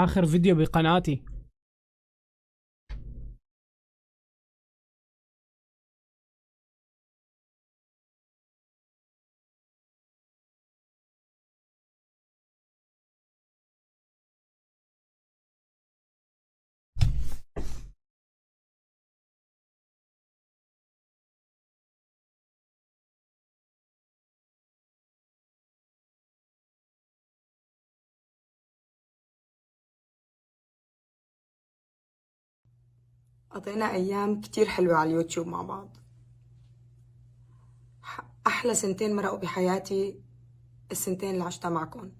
اخر فيديو بقناتي. قضينا أيام كتير حلوة على اليوتيوب مع بعض. أحلى سنتين مرقوا بحياتي السنتين اللي عشتها معكم.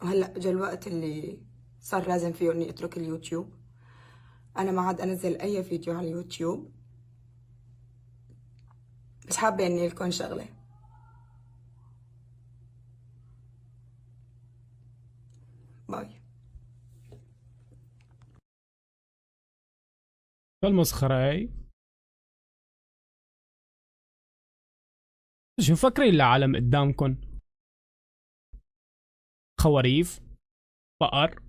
وهلأ اجى الوقت اللي صار لازم فيه إني أترك اليوتيوب. أنا ما عاد أنزل أي فيديو على اليوتيوب، بس حابة إني لكم شغلة. باي. شو المسخرة هي؟ شو مفكرين العالم قدامكن؟ خواريف؟ فقر؟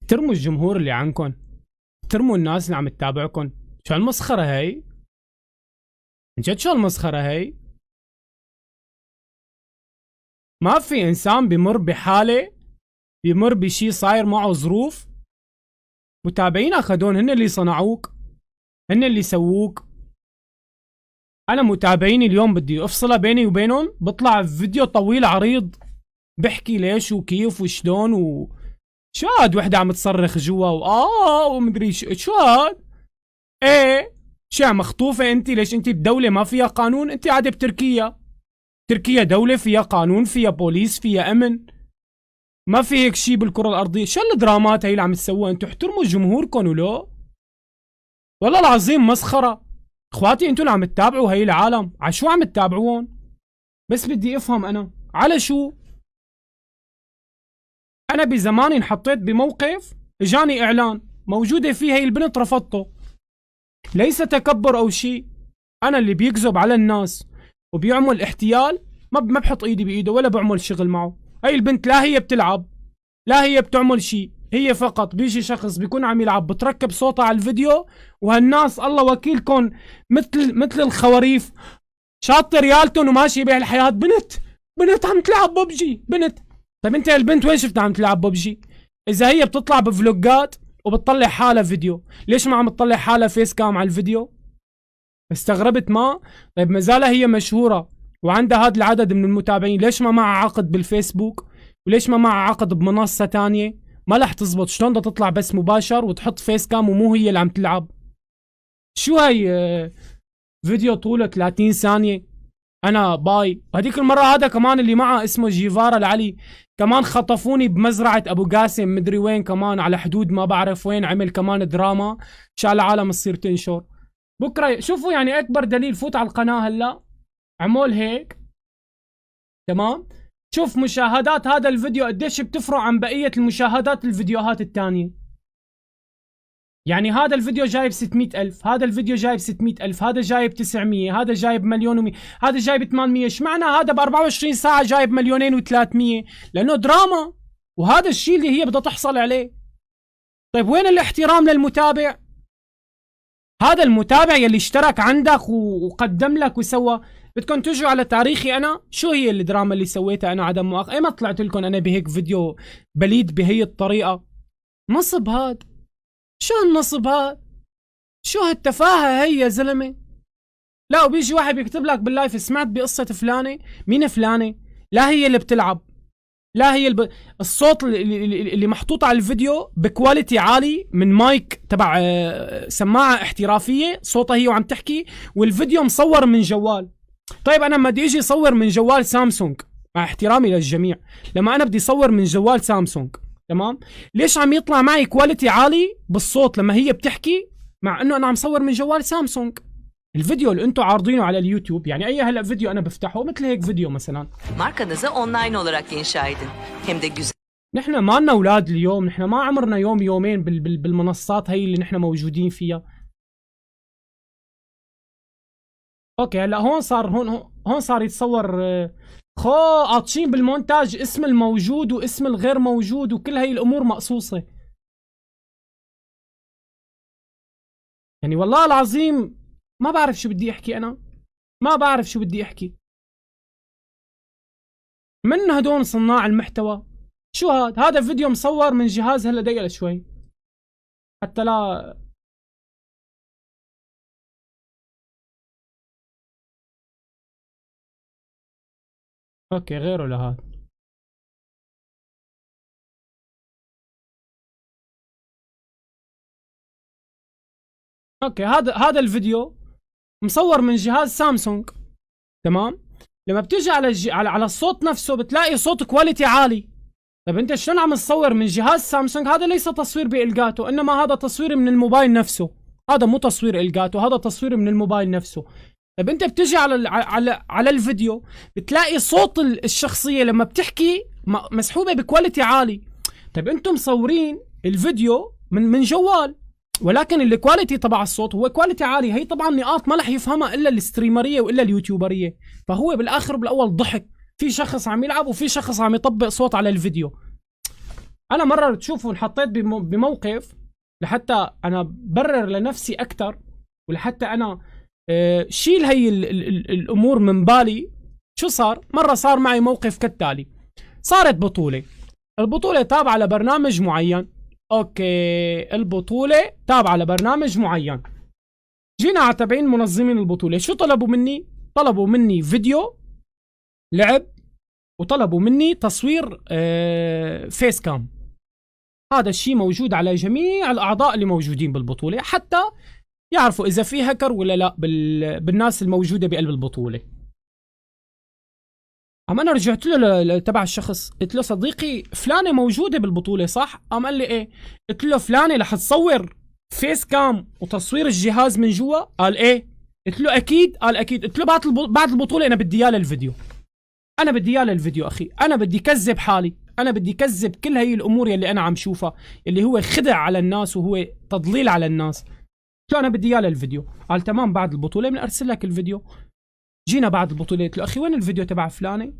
ترموا الجمهور اللي عنكن، ترموا الناس اللي عم تتابعكن. شو المسخرة هي؟ من جد شو المسخرة هي؟ ما في انسان بمر بحالة، بمر بشي صاير معه ظروف، متابعين اخذون، هن اللي صنعوك، هن اللي سووك. انا متابعيني اليوم بدي افصلها بيني وبينهم، بطلع فيديو طويل عريض بحكي ليش وكيف وشلون شو هاد وحده عم تصرخ جوا ومدري شو هاد. ايه شو مخطوفه انت؟ ليش انت بدوله ما فيها قانون؟ انت قاعده بتركيا، تركيا دوله فيها قانون، فيها بوليس، فيها امن. ما في هيك شيء بالكره الارضيه. شو الدرامات هي اللي عم تسووها؟ انتوا احترموا جمهوركم ولو والله العظيم مسخره. اخواتي انتوا اللي عم تتابعوا هي العالم، على شو عم تتابعوهم؟ بس بدي افهم انا على شو. انا بزماني انحطيت بموقف، اجاني اعلان موجوده فيه هي البنت، رفضته. ليس تكبر او شيء. انا اللي بيكذب على الناس وبيعمل احتيال ما بحط ايدي بايده ولا بعمل شغل معه. هي البنت لا هي بتلعب لا هي بتعمل شيء، هي فقط بيجي شخص بيكون عم يلعب بتركب صوتها على الفيديو، وهالناس الله وكيلكم مثل الخواريف شاطر ريالتون وماشي بهالحياه. بنت عم تلعب ببجي بنت. طيب انت البنت وين شفتها عم تلعب ببجي؟ اذا هي بتطلع بفلوجات وبتطلع حالها فيديو، ليش ما عم تطلع حالها فيس كام على الفيديو؟ استغربت ما. طيب ما زالها هي مشهوره وعندها هذا العدد من المتابعين، ليش ما معها عقد بالفيسبوك؟ وليش ما معها عقد بمنصه تانية؟ ما رح تزبط. شلون بدها تطلع بس مباشر وتحط فيس كام ومو هي اللي عم تلعب؟ شو هي فيديو طوله 30 ثانيه. انا باي. هذيك المره هذا كمان اللي معه اسمه جيفارا العلي، كمان خطفوني بمزرعه ابو قاسم مدري وين، كمان على حدود ما بعرف وين، عمل كمان دراما شال العالم تصير تنشر. بكره شوفوا يعني اكبر دليل، فوت على القناه هلا، عمول هيك تمام، شوف مشاهدات هذا الفيديو قديش بتفرق عن بقيه المشاهدات الفيديوهات الثانيه. يعني هذا الفيديو جايب 600,000، هذا الفيديو جايب 600,000، هذا جايب 900، هذا جايب مليون هذا جايب 800. ايش معنى هذا ب 24 ساعة جايب مليونين و300؟ لأنه دراما، وهذا الشيء اللي هي بدها تحصل عليه. طيب وين الاحترام للمتابع؟ هذا المتابع يلي اشترك عندك وقدم لك وسوى، بدكم تجوا على تاريخي انا؟ شو هي الدراما اللي سويتها انا؟ عدم مؤاخذة، اي ما طلعت لكم انا بهيك فيديو بليد بهي الطريقة؟ نصب هاد. شو هالنصب هاد؟ شو هالتفاهة هي يا زلمة؟ لا وبيجي واحد بيكتب لك باللايف سمعت بقصة فلانة. مين فلانة؟ لا هي اللي بتلعب، لا هي الصوت اللي محطوط على الفيديو بكواليتي عالي من مايك تبع سماعة احترافية، صوتها هي وعم تحكي، والفيديو مصور من جوال. طيب انا لما بدي اجي اصور من جوال سامسونج، مع احترامي للجميع، لما انا بدي اصور من جوال سامسونج تمام، ليش عم يطلع معي كواليتي عالي بالصوت لما هي بتحكي، مع انه eنا عم صور من جوال سامسونج؟ الفيديو اللي انتم عارضينه على اليوتيوب، يعني اي هلا فيديو انا بفتحه مثل هيك فيديو مثلا، Markanızı online olarak inşa edin. Hem de güzel. نحن ما لنا اولاد اليوم، نحن ما عمرنا يوم يومين بالمنصات هي اللي نحن موجودين فيها. اوكي هلا هون صار هون صار يتصور قاطشين بالمونتاج اسم الموجود واسم الغير موجود وكل هاي الامور مقصوصة. يعني والله العظيم ما بعرف شو بدي احكي، انا ما بعرف شو بدي احكي. من هدول صناع المحتوى؟ شو هذا فيديو مصور من جهاز هلا دقيقة شوي حتى لا. اوكي غيره لهذا. اوكي هذا الفيديو مصور من جهاز سامسونج، تمام. لما بتيجي على الصوت نفسه بتلاقي صوت كواليتي عالي. طيب انت شلون عم تصور من جهاز سامسونج؟ هذا ليس تصوير بإلجاتو، انما هذا تصوير من الموبايل نفسه. هذا مو تصوير إلجاتو، هذا تصوير من الموبايل نفسه. طيب انت بتيجي على الفيديو بتلاقي صوت الشخصية لما بتحكي مسحوبة بكواليتي عالي. طيب انتم مصورين الفيديو من جوال، ولكن الكواليتي تبع الصوت هو كواليتي عالي. هي طبعا نقاط ما رح يفهمها الا الستريمريه والا اليوتيوبريه. فهو بالاخر بالاول ضحك، في شخص عم يلعب وفي شخص عم يطبق صوت على الفيديو. انا مره تشوفوا انحطيت بموقف لحتى انا برر لنفسي اكثر، ولحتى انا شيل هي الامور من بالي. شو صار؟ مره صار معي موقف كالتالي. صارت بطوله، البطوله تابعه لبرنامج معين. اوكي البطولة تابعة لبرنامج معين. جينا على تابعين منظمين البطولة، شو طلبوا مني؟ طلبوا مني فيديو لعب، وطلبوا مني تصوير فيس كام. هذا الشيء موجود على جميع الأعضاء اللي موجودين بالبطولة، حتى يعرفوا إذا في هكر ولا لا بالناس الموجودة بقلب البطولة. أما أنا رجعت له تبع الشخص، قلت له صديقي فلانة موجودة بالبطولة صح؟ قام قال لي إيه؟ قلت له فلانة رح تصور فيس كام وتصوير الجهاز من جوا؟ قال إيه؟ قلت له أكيد؟ قال أكيد. قلت له بعد البطولة أنا بدي إياه للفيديو. أنا بدي إياه للفيديو أخي، أنا بدي كذب حالي، أنا بدي كذب كل هي الأمور يلي أنا عم شوفها، اللي هو خدع على الناس وهو تضليل على الناس. قلت له أنا بدي إياه للفيديو. قال تمام بعد البطولة بنرسل لك الفيديو. جينا بعد البطولة قلت له أخي وين الفيديو تبع فلانة؟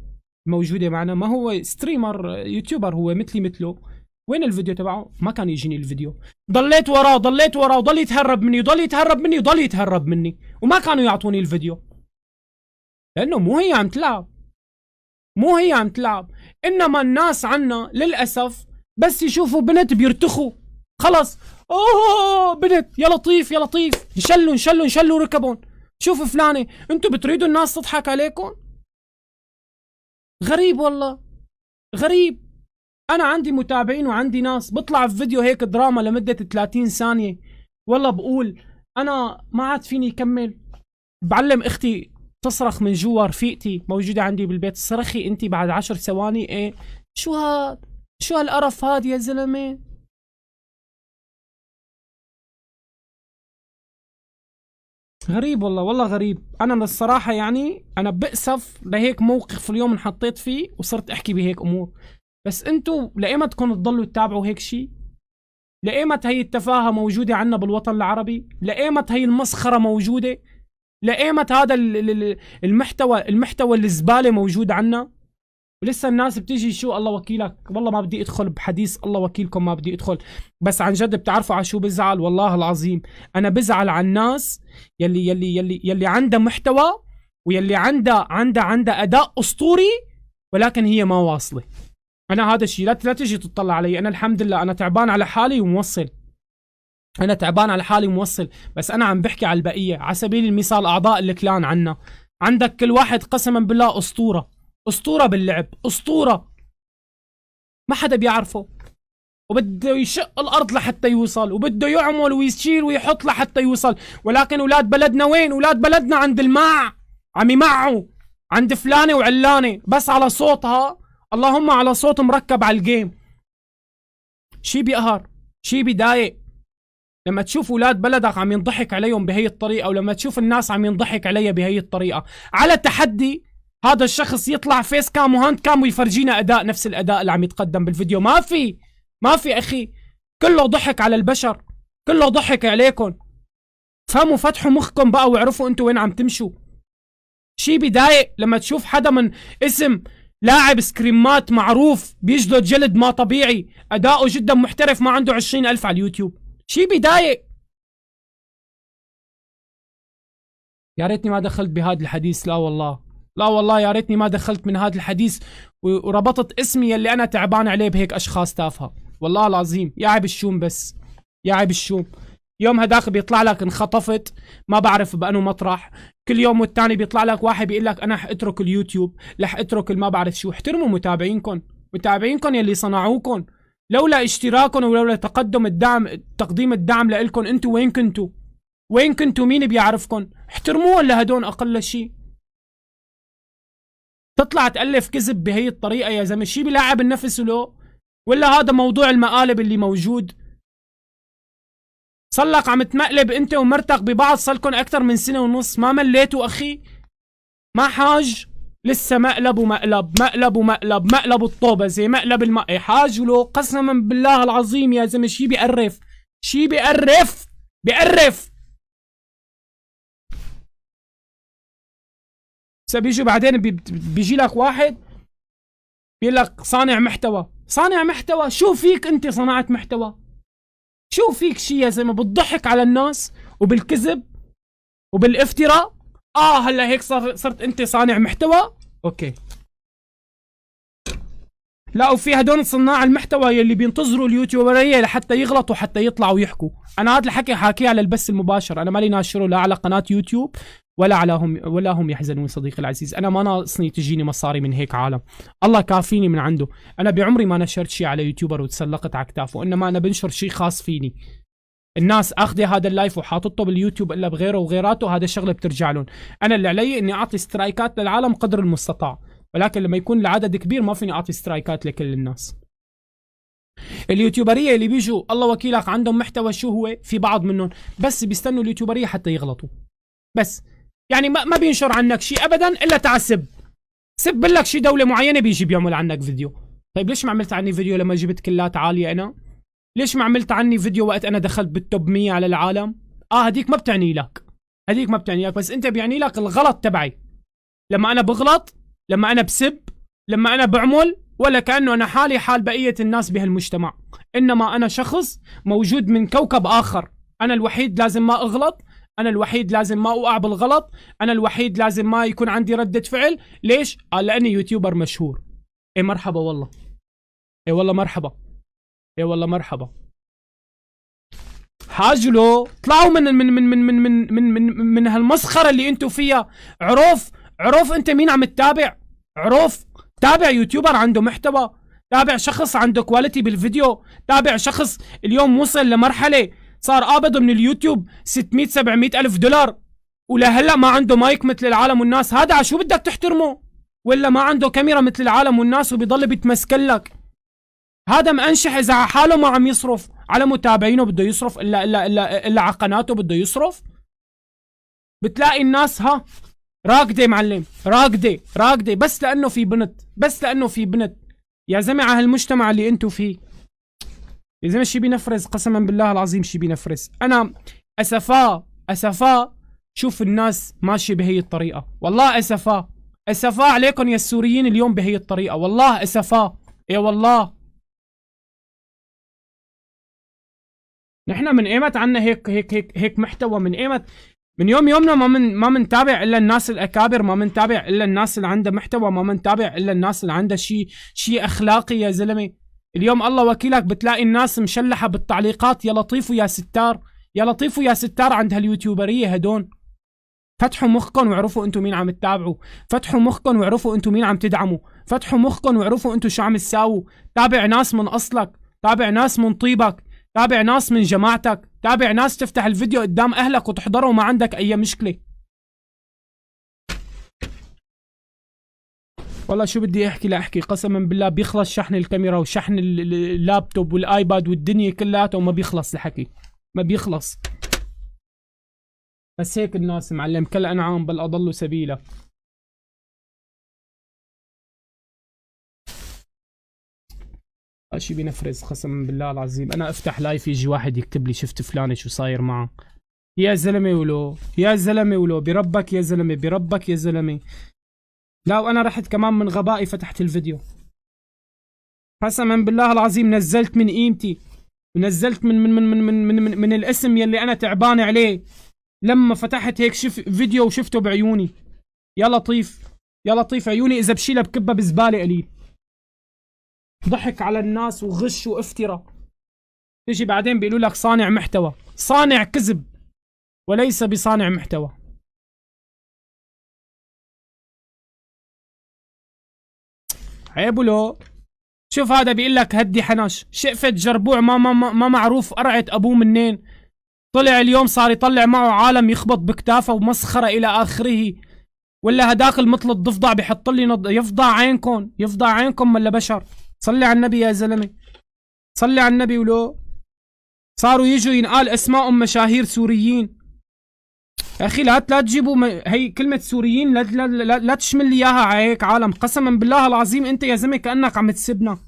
موجودة معنا، ما هو ستريمر يوتيوبر هو مثلي مثله، وين الفيديو تبعه؟ ما كان يجيني الفيديو. ضليت وراه وضل يتهرب مني وما كانوا يعطوني الفيديو، لأنه مو هي عم تلعب. إنما الناس عنا للأسف بس يشوفوا بنت بيرتخوا خلص، اوه بنت يا لطيف نشلوا ركبون. شوفوا فلانة، انتوا بتريدوا الناس تضحك عليكم؟ غريب والله، غريب. انا عندي متابعين وعندي ناس بطلع في فيديو هيك دراما لمدة 30 ثانية، والله بقول انا ما عاد فيني اكمل. بعلم اختي تصرخ من جوا، رفيقتي موجودة عندي بالبيت، صرخي انتي بعد 10 ثواني. ايه شو هالقرف هاد يا زلمة؟ غريب والله غريب. انا الصراحة يعني انا بأسف لهيك موقف اليوم انحطيت فيه وصرت احكي بهيك امور. بس انتو لإيمتكم تضلوا تتابعوا هيك شيء؟ لإيمت هي التفاهة موجودة عنا بالوطن العربي؟ لإيمت هي المسخرة موجودة؟ لإيمت هذا المحتوى الزبالة موجود عنا؟ ولسه الناس بتيجي شو الله وكيلك. والله ما بدي ادخل بحديث، الله وكيلكم ما بدي ادخل. بس عن جد بتعرفوا على شو بزعل؟ والله العظيم انا بزعل على الناس يلي عندها محتوى ويلي عندها اداء اسطوري، ولكن هي ما واصله. انا هذا الشيء لا تجي تطلع علي. انا الحمد لله انا تعبان على حالي وموصل. بس انا عم بحكي على البقيه. على سبيل المثال اعضاء الكلان عنا، عندك كل واحد قسما بالله اسطوره باللعب، اسطوره ما حدا بيعرفه، وبده يشق الارض لحتى يوصل، وبده يعمل ويشيل ويحط لحتى يوصل. ولكن اولاد بلدنا وين؟ اولاد بلدنا عند الماع، عم يمعوا عند فلانه وعلانه بس على صوتها، اللهم على صوت مركب على الجيم. شي بيقهر، شي بيضايق لما تشوف اولاد بلدك عم ينضحك عليهم بهي الطريقه، ولما تشوف الناس عم ينضحك عليها بهي الطريقه. على تحدي هذا الشخص يطلع فيس كام وهاند كام ويفرجينا اداء نفس الاداء اللي عم يتقدم بالفيديو. ما في اخي، كله ضحك على البشر، كله ضحك عليكم. فهموا، فتحوا مخكم بقى واعرفوا انتوا وين عم تمشوا. شي بضايق لما تشوف حدا من اسم لاعب سكريمات معروف بيجلد جلد ما طبيعي، اداؤه جدا محترف، ما عنده 20,000 على اليوتيوب. شي بضايق. يا ريتني ما دخلت بهذا الحديث، لا والله، لا والله يا ريتني ما دخلت من هذا الحديث وربطت اسمي اللي انا تعبان عليه بهيك اشخاص تافهه، والله العظيم. يا عيب الشوم بس، يا عيب الشوم. يوم هداك بيطلع لك انخطفت ما بعرف بأنه مطرح، كل يوم والتاني بيطلع لك واحد بيقول لك انا رح اترك اليوتيوب، رح اترك ما بعرف شو. احترموا متابعينكم يلي صنعوكم. لولا اشتراكهم ولولا تقديم الدعم لإلكم، انتوا وين كنتوا؟ وين كنتوا؟ مين بيعرفكم؟ احترموهم لهدون اقل شيء. تطلع تألف كذب بهي الطريقة يا زلمة، شي بيلاعب النفس له؟ ولا هذا موضوع المقالب اللي موجود؟ صلك عم تمقلب انت ومرتك ببعض صلكن اكثر من سنة ونص، ما مليتوا اخي؟ ما حاج؟ لسه مقلب ومقلب، مقلب ومقلب، مقلب الطوبة زي مقلب الماء. حاج له قسما بالله العظيم يا زلمة شي بيقرف، شي بيقرف، بيقرف. بيجوا بعدين بيجي لك واحد بيقول لك صانع محتوى. صانع محتوى؟ شو فيك انت صناعة محتوى؟ شو فيك شي يا زلمة؟ بالضحك على الناس وبالكذب وبالافتراء. هلا هيك صرت انت صانع محتوى؟ اوكي. لا، وفي هدول صناع المحتوى يلي بينتظروا اليوتيوبرية لحتى يغلطوا حتى يطلعوا ويحكوا. انا هذا الحكي حاكيه على البث المباشر، انا مالي ناشره لا على قناة يوتيوب ولا هم يحزنون صديقي العزيز. انا ما ناقصني تجيني مصاري من هيك عالم، الله كافيني من عنده. انا بعمري ما نشرت شيء على يوتيوبر وتسلقت على كتافه، انما انا بنشر شيء خاص فيني. الناس اخذه هذا اللايف وحاططه باليوتيوب الا بغيره وغيراته، هذا شغله بترجع لهم. انا اللي علي اني اعطي سترايكات للعالم قدر المستطاع، ولكن لما يكون العدد كبير ما فيني اعطي سترايكات لكل الناس. اليوتيوبريه اللي بيجوا الله وكيلك عندهم محتوى، شو هو؟ في بعض منهم بس بيستنوا اليوتيوبريه حتى يغلطوا بس. يعني ما بينشر عنك شيء ابدا الا تعسب. سب لك شي دولة معينة بيجي بيعمل عنك فيديو. طيب ليش ما عملت عني فيديو لما جبت كلات عالية انا؟ ليش ما عملت عني فيديو وقت انا دخلت بالتوب 100 على العالم؟ هديك ما بتعني لك، هديك ما بتعني لك، بس انت بيعني لك الغلط تبعي. لما انا بغلط، لما انا بسب، لما انا بعمل، ولا كأنه انا حالي حال بقية الناس بهالمجتمع. انما انا شخص موجود من كوكب اخر، انا الوحيد لازم ما اغلط، انا الوحيد لازم ما اوقع بالغلط، انا الوحيد لازم ما يكون عندي ردة فعل. ليش؟ لاني يوتيوبر مشهور. ايه مرحبا والله، ايه والله مرحبا، ايه والله مرحبا. حاجلو طلعوا من هالمسخرة اللي انتوا فيها. عروف انت مين عم تتابع؟ عروف تابع يوتيوبر عنده محتوى، تابع شخص عنده كواليتي بالفيديو، تابع شخص اليوم وصل لمرحلة صار قابض من اليوتيوب 600-700 ألف دولار، ولهلا ما عنده مايك مثل العالم والناس. هذا شو بدك تحترمه؟ ولا ما عنده كاميرا مثل العالم والناس وبيضل بيتمسكلك؟ هذا مأنشح إذا على حاله ما عم يصرف، على متابعينه بده يصرف، إلا على قناته بده يصرف. بتلاقي الناس راكدة معلم، راكدة بس لأنه في بنت، بس لأنه في بنت. يا زلمة على هالمجتمع اللي انتو فيه يا زلمة شي بينفرز، قسما بالله العظيم شي بينفرز. أنا أسفا شوف الناس ماشية بهي الطريقة، والله أسفا عليكم يا السوريين اليوم بهي الطريقة، والله أسفا. اي والله نحن من ايمت عنا هيك محتوى، من ايمت، من يومنا ما منتابع الا الناس الاكابر، ما منتابع الا الناس اللي عندها محتوى، ما منتابع الا الناس اللي عندها شيء اخلاقي يا زلمه. اليوم الله وكيلك بتلاقي الناس مشلحه بالتعليقات يا لطيف ويا ستار، يا لطيف ويا ستار عند هاليوتيوبريه هدون. فتحوا مخكم واعرفوا انتم مين عم تتابعوا، فتحوا مخكم واعرفوا انتم مين عم تدعموا، فتحوا مخكم واعرفوا انتم شو عم تساووا. تابع ناس من اصلك، تابع ناس من طيبك، تابع ناس من جماعتك، تابع ناس تفتح الفيديو قدام اهلك وتحضره وما عندك اي مشكلة. والله شو بدي احكي لاحكي، قسما بالله بيخلص شحن الكاميرا وشحن اللابتوب والايباد والدنيا كلها وما بيخلص الحكي، ما بيخلص. بس هيك الناس معلم، كالانعام بل اضلوا سبيلا. شي بينفرز قسما بالله العظيم. انا افتح لايف يجي واحد يكتب لي شفت فلان شو صاير معه، يا زلمه ولو، يا زلمه ولو، بربك يا زلمه، بربك يا زلمه. لا وانا رحت كمان من غبائي فتحت الفيديو. قسما بالله العظيم نزلت من قيمتي، ونزلت من الاسم يلي انا تعبان عليه. لما فتحت هيك فيديو وشفته بعيوني. يا لطيف يا لطيف، عيوني اذا بشيلها بكبها بزباله قليل. ضحك على الناس وغش وافتراء. تيجي بعدين بيقولوا لك صانع محتوى، صانع كذب وليس بصانع محتوى. عيب له. شوف هذا بيقول لك هدي حنش، شقفة جربوع ما معروف قرعة ابوه منين. طلع اليوم صار يطلع معه عالم يخبط بكتافه ومسخرة الى اخره. ولا هداك مثل الضفدع بحط لي يفضع عينكم، يفضع عينكم ولا بشر. صلي على النبي يا زلمة، صلي على النبي. ولو صاروا يجوا ينقال اسمائهم مشاهير سوريين. يا اخي لا تجيبوا هي كلمة سوريين، لا تشمل لي اياها على هيك عالم. قسما بالله العظيم انت يا زلمة كأنك عم تسبنا.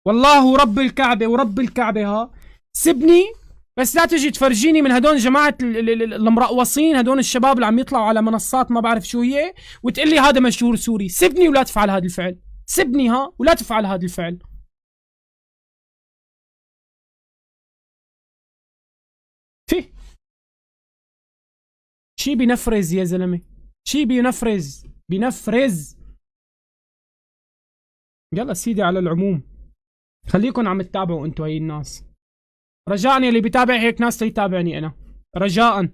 والله ورب الكعبة ورب الكعبة ها سبني، بس لا تجي تفرجيني من هدول جماعة المرقوصين، هدول الشباب اللي عم يطلعوا على منصات ما بعرف شو هي، وتقول لي هذا مشهور سوري. سبني ولا تفعل هذا الفعل، سبني ها ولا تفعل هذا الفعل. فيه شي بينفرز يا زلمة، شي بينفرز بينفرز. يلا سيدي، على العموم خليكن عم تتابعوا انتو هاي الناس. رجاء اللي بيتابع هيك ناس يتابعني انا، رجاء.